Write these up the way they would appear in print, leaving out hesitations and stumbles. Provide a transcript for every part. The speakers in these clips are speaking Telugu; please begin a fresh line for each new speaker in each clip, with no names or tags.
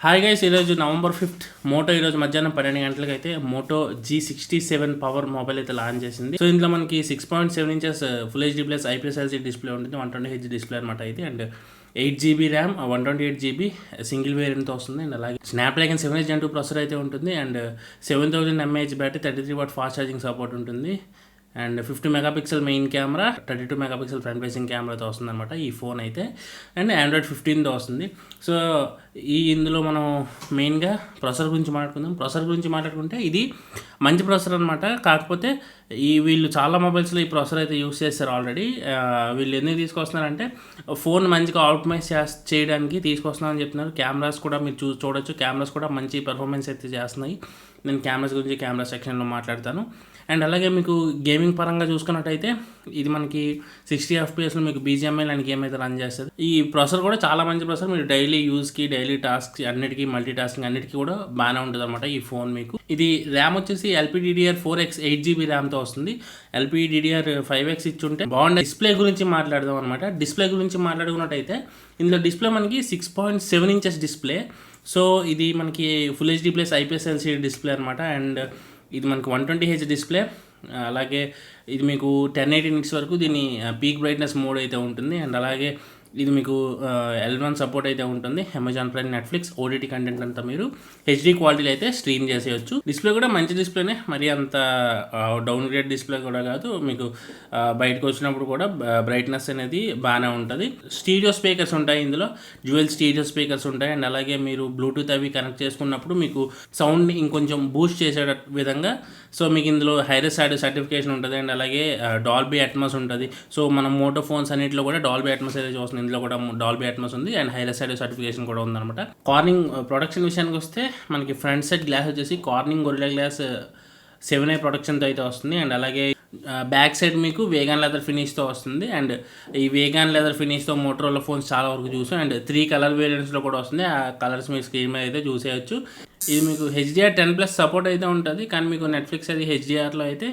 హాయ్ గైస్, ఈరోజు నవంబర్ 5th మోటో ఈరోజు మధ్యాహ్నం 12 గంటలకు అయితే మోటో G67 పవర్ మొబైల్ అయితే లాంచ్ చేసింది. సో ఇందులో మనకి 6.7 inches full HD plus IPS LCD display ఉంటుంది, 120Hz డిస్ప్లే అనమాట అయితే. And 8GB RAM, 128GB single వేరియంట్తో వస్తుంది. అండ్ అలాగే స్నాప్డ్రాగన్ 7 Gen 2 ప్రాసెసర్ అయితే ఉంటుంది. And 7000 mAh battery, 33W fast charging support ఉంటుంది. And 50 megapixel main camera, 32 megapixel front facing కెమెరాతో వస్తుంది అనమాట ఈ ఫోన్ అయితే. అండ్ Android 15తో వస్తుంది. సో ఇందులో మనం మెయిన్గా ప్రాసెసర్ గురించి మాట్లాడుకుందాం. ప్రాసెసర్ గురించి మాట్లాడుకుంటే ఇది మంచి ప్రాసెసర్ అనమాట. కాకపోతే వీళ్ళు చాలా మొబైల్స్లో ఈ ప్రాసెసర్ అయితే యూస్ చేస్తారు ఆల్రెడీ. వీళ్ళు ఎందుకు తీసుకొస్తున్నారంటే ఫోన్ మంచిగా ఆప్టిమైజ్ చేయడానికి తీసుకొస్తున్నారని చెప్తున్నారు. కెమెరాస్ కూడా మీరు చూడొచ్చు, కెమెరాస్ కూడా మంచి పెర్ఫార్మెన్స్ అయితే చేస్తున్నాయి. నేను కెమెరాస్ గురించి కెమెరా సెక్షన్లో మాట్లాడతాను. అండ్ అలాగే మీకు గేమింగ్ పరంగా చూసుకున్నట్టయితే ఇది మనకి 60 FPS మీకు BGMI లాంటి గేమ్ అయితే రన్ చేస్తుంది. ఈ ప్రాసెసర్ కూడా చాలా మంచి ప్రాసెసర్. మీరు డైలీ యూస్కి, డైలీ టాస్క్స్ అన్నిటికీ, మల్టీ టాస్కింగ్ అన్నిటికీ కూడా బాగానే ఉంటుంది అనమాట ఈ ఫోన్ మీకు. ఇది ర్యామ్ వచ్చేసి LPDDR4X 8GB ర్యామ్తో వస్తుంది. LPDDR5X ఇచ్చుంటే బాగుండే. డిస్ప్లే గురించి మాట్లాడదాం అనమాట. డిస్ప్లే గురించి మాట్లాడుకున్నట్టయితే ఇందులో డిస్ప్లే మనకి 6.7 ఇంచెస్ డిస్ప్లే. సో ఇది మనకి full HD plus IPS LCD display అనమాట. అండ్ ఇది మనకు 120Hz డిస్ప్లే. అలాగే ఇది మీకు 1080 నిట్స్ వరకు దీని పీక్ బ్రైట్నెస్ మోడ్ అయితే ఉంటుంది. అండ్ అలాగే ఇది మీకు L1 సపోర్ట్ అయితే ఉంటుంది. Amazon prime, Netflix, OTT content అంతా మీరు హెచ్డీ క్వాలిటీలో అయితే స్ట్రీమ్ చేసేయచ్చు. డిస్ప్లే కూడా మంచి డిస్ప్లేనే, మరి అంత డౌన్ గ్రేడ్ డిస్ప్లే కూడా కాదు. మీకు బయటకు వచ్చినప్పుడు కూడా బ్రైట్నెస్ అనేది బాగానే ఉంటుంది. స్టీరియో స్పీకర్స్ ఉంటాయి ఇందులో, డ్యూయల్ స్టీరియో స్పీకర్స్ ఉంటాయి. అండ్ అలాగే మీరు బ్లూటూత్ అవి కనెక్ట్ చేసుకున్నప్పుడు మీకు సౌండ్ని ఇంకొంచెం బూస్ట్ చేసే విధంగా సో మీకు ఇందులో హైరెస్ సర్టిఫికేషన్ ఉంటుంది. అండ్ అలాగే డాల్బీ అట్మాస్ ఉంటుంది. సో మన మోటో ఫోన్స్ అన్నింటిలో కూడా డాల్బీ అట్మాస్ అయితే చూస్తుంది. ఇందులో కూడా డాల్బీ అట్మాస్ ఉంది. అండ్ హైరెస్ సర్టిఫికేషన్ కూడా ఉందన్నమాట. కార్నింగ్ ప్రొడక్షన్ విషయానికి వస్తే మనకి ఫ్రంట్ సైడ్ గ్లాస్ వచ్చేసి కార్నింగ్ గొరిల్లా గ్లాస్ 7A ప్రొడక్షన్తో అయితే వస్తుంది. అండ్ అలాగే బ్యాక్ సైడ్ మీకు వేగాన్ లెదర్ ఫినిష్తో వస్తుంది. అండ్ ఈ వేగాన్ లెదర్ ఫినిష్తో మోటరోలా ఫోన్స్ చాలా వరకు చూసాం. అండ్ 3 కలర్ వేరియంట్స్లో కూడా వస్తుంది. ఆ కలర్స్ మీరు స్క్రీన్ మీద అయితే చూసేయచ్చు. ఇది మీకు HDR10+ సపోర్ట్ అయితే ఉంటుంది. కానీ మీకు నెట్ఫ్లిక్స్ అది HDRలో అయితే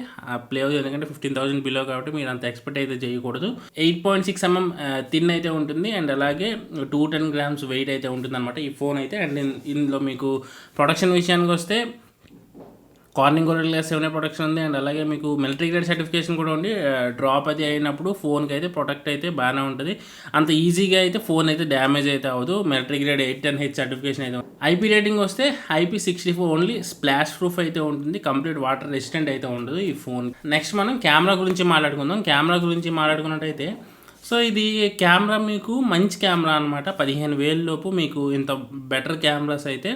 ప్లే అవుతుంది, ఎందుకంటే 15,000 బిలో కాబట్టి మీరు అంత ఎక్స్పెక్ట్ అయితే చేయకూడదు. 8.6 mm థిన్ అయితే ఉంటుంది. అండ్ అలాగే 210 grams వెయిట్ అయితే ఉంటుంది అనమాట ఈ ఫోన్ అయితే. అండ్ ఇందులో మీకు ప్రొడక్షన్ విషయానికి వస్తే కార్నింగ్ గొరిల్లా 7A ప్రొటెక్షన్ ఉంది. అండ్ అలాగే మీకు మిలిటరీ గ్రేడ్ సర్టిఫికేషన్ కూడా ఉంది. డ్రాప్ అది అయినప్పుడు ఫోన్కి అయితే ప్రొటెక్ట్ అయితే బాగానే ఉంటుంది. అంత ఈజీగా అయితే ఫోన్ అయితే డ్యామేజ్ అయితే అవ్వదు. మిలిటరీ గ్రేడ్ 810H సర్టిఫికేషన్ అయితే. IP రేటింగ్ వస్తే IP64 ఓన్లీ, స్ప్లాష్ ప్రూఫ్ అయితే ఉంటుంది. కంప్లీట్ వాటర్ రెసిస్టెంట్ అయితే ఉండదు ఈ ఫోన్. నెక్స్ట్ మనం కెమెరా గురించి మాట్లాడుకుందాం. కెమెరా గురించి మాట్లాడుకున్నట్టయితే సో ఇది కెమెరా మీకు మంచి కెమెరా అనమాట. 15,000 లోపు మీకు ఇంత బెటర్ కెమెరాస్ అయితే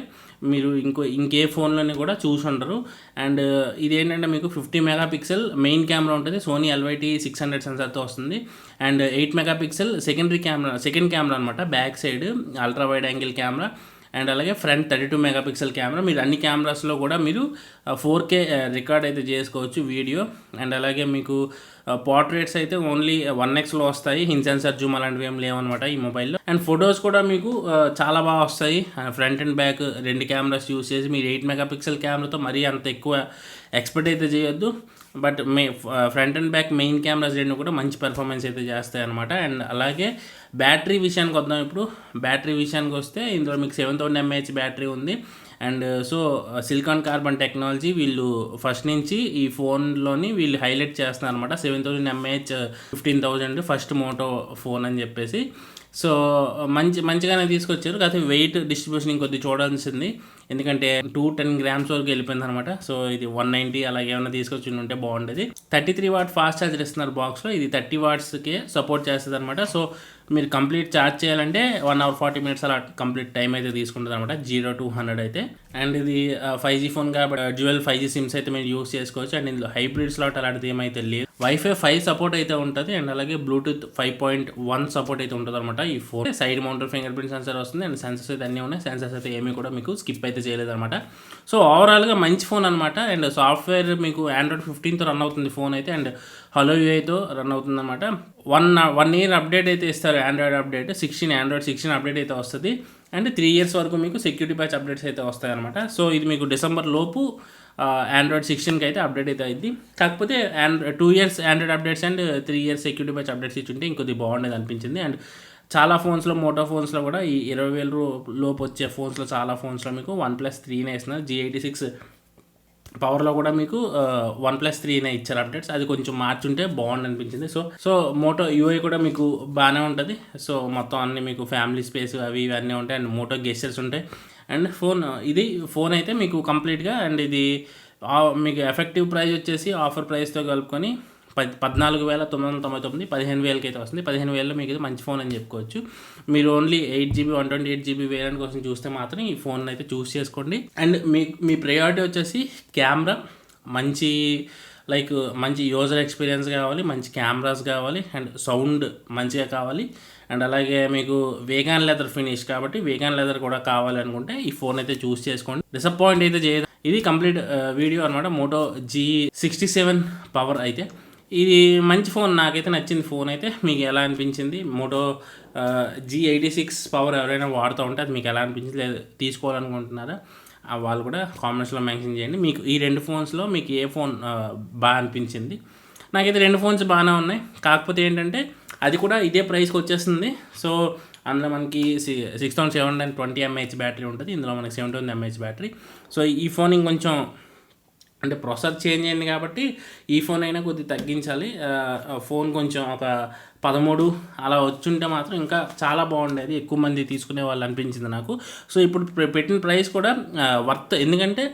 మీరు ఇంకే ఫోన్లోనే కూడా చూసి ఉండరు. అండ్ ఇదేంటంటే మీకు 50 మెగాపిక్సెల్ మెయిన్ కెమెరా ఉంటుంది. సోనీ LYT600 సెన్సార్తో వస్తుంది. అండ్ 8 మెగాపిక్సెల్ సెకండ్ కెమెరా అనమాట. Back side ultra wide angle camera. And అలాగే ఫ్రంట్ 32 మెగాపిక్సెల్ కెమెరా. మీరు అన్ని కెమెరాస్లో కూడా మీరు 4K రికార్డ్ అయితే చేసుకోవచ్చు వీడియో. అండ్ అలాగే మీకు పోర్ట్రేట్స్ అయితే ఓన్లీ 1xలో వస్తాయి. హిన్ సెన్సార్, జూమ్ అలాంటివి ఏం లేవన్నమాట ఈ మొబైల్లో. అండ్ ఫొటోస్ కూడా మీకు చాలా బాగా వస్తాయి. Front and back 2 cameras use చేసి మీరు 8 మెగాపిక్సెల్ కెమెరాతో మరీ అంత ఎక్కువ ఎక్స్పెక్ట్ అయితే చేయొద్దు. But front and back main cameras 2 కూడా మంచి పెర్ఫార్మెన్స్ అయితే చేస్తాయి అనమాట. అండ్ అలాగే బ్యాటరీ విషయానికి వద్దాం. ఇప్పుడు బ్యాటరీ విషయానికి వస్తే ఇందులో మీకు 7000 mAh బ్యాటరీ ఉంది. And so silicon carbon technology వీళ్ళు ఫస్ట్ నుంచి ఈ ఫోన్లోని వీళ్ళు హైలైట్ చేస్తున్నారు అనమాట. 7000 mAh 15,000 ఫస్ట్ మోటో ఫోన్ అని చెప్పేసి. సో మంచిగానే తీసుకొచ్చారు. కాకపోతే వెయిట్ డిస్ట్రిబ్యూషన్ ఇంకొద్ది చూడాల్సింది, ఎందుకంటే 210 grams వరకు వెళ్ళిపోయింది అనమాట. సో ఇది 190 అలాగే ఏమైనా తీసుకొచ్చి ఉంటే బాగుండేది. 33W ఫాస్ట్ ఛార్జర్ ఇస్తున్నారు బాక్స్లో. ఇది 30 wattsకే సపోర్ట్ చేస్తుంది అనమాట. సో మీరు కంప్లీట్ ఛార్జ్ చేయాలంటే 1 hour 40 minutes అలా కంప్లీట్ టైం అయితే తీసుకుంటుంది అనమాట, 0 to 100 అయితే. అండ్ ఇది 5G ఫోన్ కాబట్టి డ్యూయల్ 5G సిమ్స్ అయితే మీరు యూస్ చేసుకోవచ్చు. అండ్ ఇందులో హైబ్రిడ్ స్లాట్ అలాంటిది ఏమైతే లేదు. Wi-Fi 5 సపోర్ట్ అయితే ఉంటుంది. అండ్ అలాగే బ్లూటూత్ 5.1 సపోర్ట్ అయితే ఉంటుంది అనమాట ఈ phone. Side mounted finger print sensor వస్తుంది. అండ్ సెన్సర్స్ అయితే అన్నీ ఉన్నాయి. సెన్సర్స్ అయితే ఏమీ కూడా మీకు స్కిప్ అయితే చేయలేదన్నమాట. సో ఓవరాల్గా మంచి ఫోన్ అనమాట. అండ్ సాఫ్ట్వేర్ మీకు Android 15తో రన్ అవుతుంది ఫోన్ అయితే. అండ్ హలో యూఐతో రన్ అవుతుంది అనమాట. 1 year అప్డేట్ అయితే ఇస్తారు, ఆండ్రాయిడ్ అప్డేట్. Android 16 అప్డేట్ అయితే వస్తుంది. అండ్ 3 years వరకు మీకు సెక్యూరిటీ ప్యాచ్ అప్డేట్స్ అయితే వస్తాయి అనమాట. సో ఇది మీకు డిసెంబర్ లోపు Android 16కి అయితే అప్డేట్ అయితే అయింది. కాకపోతే 2 years Android updates and 3 years security patch updates ఇచ్చుంటే ఇంకొద్ది బాగుండేది అనిపించింది. అండ్ చాలా ఫోన్స్లో మోటో ఫోన్స్లో కూడా ఈ 20,000 లోపు వచ్చే ఫోన్స్లో చాలా ఫోన్స్లో మీకు OnePlus 3నే ఇస్తున్నారు. G86 పవర్లో కూడా మీకు OnePlus 3నే ఇచ్చారు అప్డేట్స్. అది కొంచెం మార్చుంటే బాగుంది అనిపించింది. సో మోటో యూఐ కూడా మీకు బాగానే ఉంటుంది. సో మొత్తం అన్ని మీకు ఫ్యామిలీ స్పేస్ అవి ఇవన్నీ ఉంటాయి అండ్ మోటో గెస్చర్స్ ఉంటాయి. అండ్ ఫోన్ అయితే మీకు కంప్లీట్గా అండ్ ఇది మీకు ఎఫెక్టివ్ ప్రైస్ వచ్చేసి ఆఫర్ ప్రైస్తో కలుపుకొని 14,999 15,000కి అయితే వస్తుంది. 15,000లో మీకు ఇది మంచి ఫోన్ అని చెప్పుకోవచ్చు. మీరు ఓన్లీ 8GB 128GB వేరియంట్ కోసం చూస్తే మాత్రం ఈ ఫోన్ అయితే చూస్ చేసుకోండి. అండ్ మీ ప్రయారిటీ వచ్చేసి కెమెరా మంచి యూజర్ ఎక్స్పీరియన్స్ కావాలి, మంచి కెమెరాస్ కావాలి అండ్ సౌండ్ మంచిగా కావాలి. అండ్ అలాగే మీకు వేగాన్ లెదర్ ఫినిష్ కాబట్టి వేగాన్ లెదర్ కూడా కావాలి అనుకుంటే ఈ ఫోన్ అయితే చూస్ చేసుకోండి. డిసప్పాయింట్ అయితే చేయదు. ఇది కంప్లీట్ వీడియో అనమాట మోటో G67 పవర్ అయితే. ఇది మంచి ఫోన్, నాకైతే నచ్చింది ఫోన్ అయితే. మీకు ఎలా అనిపించింది? మోటో G86 పవర్ ఎవరైనా వాడుతూ ఉంటే అది మీకు ఎలా అనిపించింది, లేదా తీసుకోవాలనుకుంటున్నారా వాళ్ళు కూడా కామెంట్స్లో మెన్షన్ చేయండి. మీకు ఈ 2 ఫోన్స్లో మీకు ఏ ఫోన్ బాగా అనిపించింది? నాకైతే 2 ఫోన్స్ బాగానే ఉన్నాయి. కాకపోతే ఏంటంటే అది కూడా ఇదే ప్రైస్కి వచ్చేస్తుంది. సో అందులో మనకి 6720 mAh బ్యాటరీ ఉంటుంది, ఇందులో మనకి 720 mAh బ్యాటరీ. సో ఈ ఫోన్ ఇంకొంచెం అంటే ప్రాసెసర్ చేంజ్ అయింది కాబట్టి ఈ ఫోన్ అయినా కొద్దిగా తగ్గించాలి. ఫోన్ కొంచెం ఒక 13 అలా వచ్చుంటే మాత్రం ఇంకా చాలా బాగుండేది, ఎక్కువ మంది తీసుకునే వాళ్ళు అనిపించింది నాకు. సో ఇప్పుడు పెట్టిన ప్రైస్ కూడా వర్త్, ఎందుకంటే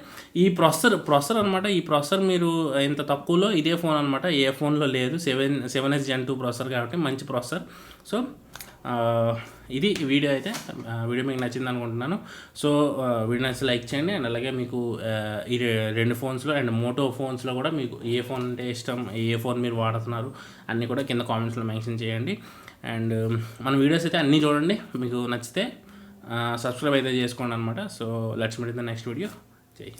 ఈ ప్రాసెసర్ అనమాట. ఈ ప్రాసెసర్ మీరు ఇంత తక్కువలో ఇదే ఫోన్ అనమాట, ఏ ఫోన్లో లేదు. 7S Gen 2 ప్రాసెసర్ కాబట్టి మంచి ప్రాసెసర్. సో ఇది వీడియో అయితే. వీడియో మీకు నచ్చింది అనుకుంటున్నాను. సో వీడియో నచ్చి లైక్ చేయండి. అండ్ అలాగే మీకు ఈ 2 ఫోన్స్లో అండ్ మోటో ఫోన్స్లో కూడా మీకు ఏ ఫోన్ అంటే ఇష్టం, ఏ ఫోన్ మీరు వాడుతున్నారు అన్నీ కూడా కింద కామెంట్స్లో మెన్షన్ చేయండి. అండ్ మన వీడియోస్ అయితే అన్నీ చూడండి, మీకు నచ్చితే సబ్స్క్రైబ్ అయితే చేసుకోండి అనమాట. So let's meet in the next video. జై.